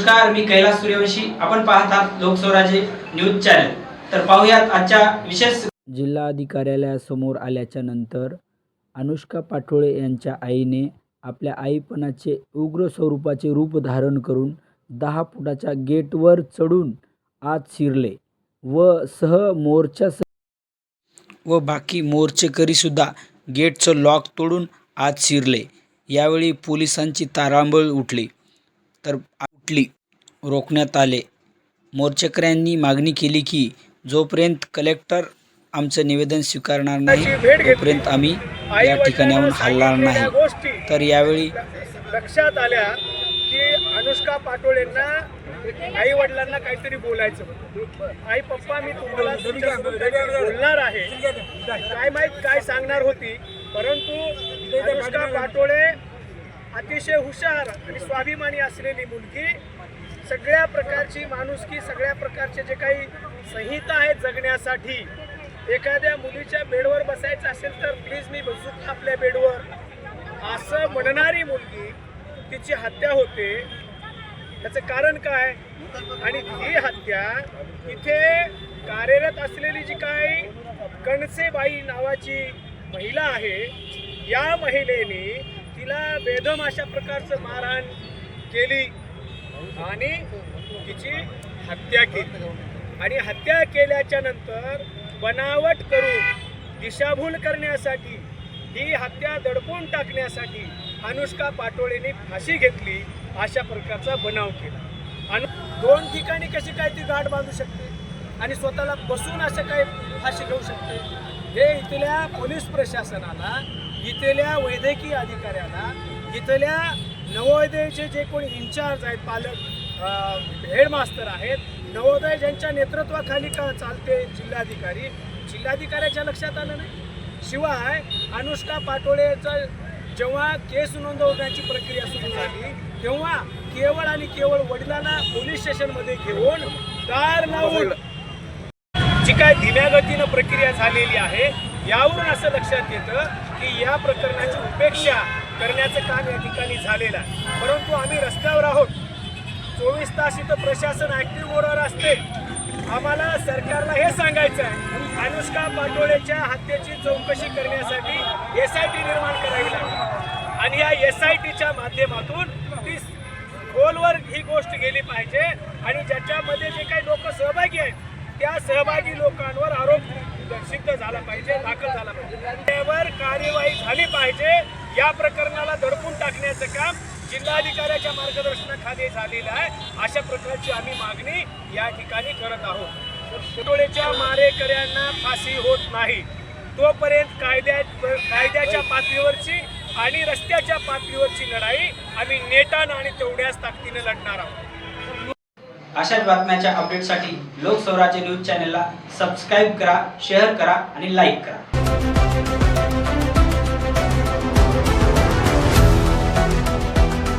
नमस्कार, मी कैलास सूर्यवंशी. आपण पाहत आहात लोकस्वराज्य न्यूज चॅनल. तर पाहूयात आजच्या विशेष. जिल्हाधिकाऱ्यालयासमोर आल्याच्या नंतर अनुष्का पाटोळे यांच्या आईने आपल्या आईपणाचे उग्र स्वरूपाचे रूप धारण करून 10 फुटाच्या गेटवर चढून आत शिरले व बाकी मोर्चेकरीसुद्धा गेटचं लॉक तोडून आत शिरले. यावेळी पोलिसांची तारांबळ उठली रोखण्यात आले. मोर्चेकऱ्यांनी मागणी केली की जोपर्यंत कलेक्टर आमचं निवेदन स्वीकारणार नाही तोपर्यंत आम्ही या ठिकाणाहून हलणार नाही. तर यावेळी लक्षात आल्या की अनुष्का पाटोळेंना आई वडिलांना काहीतरी बोलायचं. आई पप्पा मी तुम्हाला बोलणार आहे, काय माहीत काय सांगणार होती, परंतु अनुष्का पाटोळे अतिशय हुशार आणि स्वाभिमानी असलेली मुलगी, सगळ्या प्रकारची माणुसकी, सगळ्या प्रकारचे जे काही संहिता आहेत जगण्यासाठी, एखाद्या मुलीच्या बेडवर बसायचं असेल तर प्लीज मी बसू आपल्या बेडवर असं म्हणणारी मुलगी, तिची हत्या होते. त्याचं कारण काय? आणि ही हत्या इथे कार्यरत असलेली जी काही कणसेबाई नावाची महिला आहे, या महिलेने तिला बेदम अशा प्रकारचं मारहाण केली आणि तिची हत्या केली. आणि हत्या केल्याच्या नंतर बनावट करून दिशाभूल करण्यासाठी, ही हत्या दडपून टाकण्यासाठी अनुष्का पाटोळेने फाशी घेतली, अशा प्रकारचा बनाव केला. आणि 2 ठिकाणी कशी काय ती गाठ बांधू शकते आणि स्वतःला बसून असं काय फाशी घेऊ शकते? हे इथल्या पोलीस प्रशासनाला, इथल्या वैद्यकीय अधिकाऱ्याला, इथल्या नवोदयाचे जे कोणी इन्चार्ज आहेत, पालक, हेडमास्टर आहेत, नवोदय ज्यांच्या नेतृत्वाखाली का चालते जिल्हाधिकाऱ्याच्या लक्षात आलं नाही. शिवाय अनुष्का पाटोळेचं जेव्हा केस नोंदवण्याची प्रक्रिया सुरू झाली तेव्हा केवळ आणि केवळ वडिलांना पोलीस स्टेशनमध्ये घेऊन दार लावून जी काय धीम्या गतीनं प्रक्रिया झालेली आहे, यावरून असं लक्षात येतं की या प्रकरणाची उपेक्षा करण्याचं काम या ठिकाणी झालेलं आहे. परंतु आम्ही रस्त्यावर आहोत, 24 तास इथं प्रशासन ॲक्टिव्ह मोडवर असते. आम्हाला सरकारला हे सांगायचं आहे, अनुष्का पाटोळेच्या हत्येची चौकशी करण्यासाठी SIT निर्माण करावी लागेल आणि या SITच्या माध्यमातून ती खोलवर ही गोष्ट गेली पाहिजे आणि ज्याच्यामध्ये जे काही लोक सहभागी आहेत त्या सहभागी लोकांवर आरोप सिद्ध झाला पाहिजे, दाखल झाला पाहिजे, त्यावर कार्यवाही झाली पाहिजे. या प्रकरणाला दडपून टाकण्याचं काम जिल्हाधिकाऱ्याच्या मार्गदर्शनाखाली झालेलं आहे. अशा प्रकारची आम्ही मागणी या ठिकाणी करत आहोत. पाटोळेच्या मारेकऱ्यांना फाशी होत नाही तोपर्यंत कायद्याच्या पातळीवरची आणि रस्त्याच्या पातळीवरची लढाई आम्ही नेटानं आणि तेवढ्याच ताकदीने लढणार आहोत. अशाच बातम्याच्या अपडेटसाठी लोकस्वराज्य न्यूज चॅनलला सबस्क्राईब करा, शेअर करा आणि लाईक करा.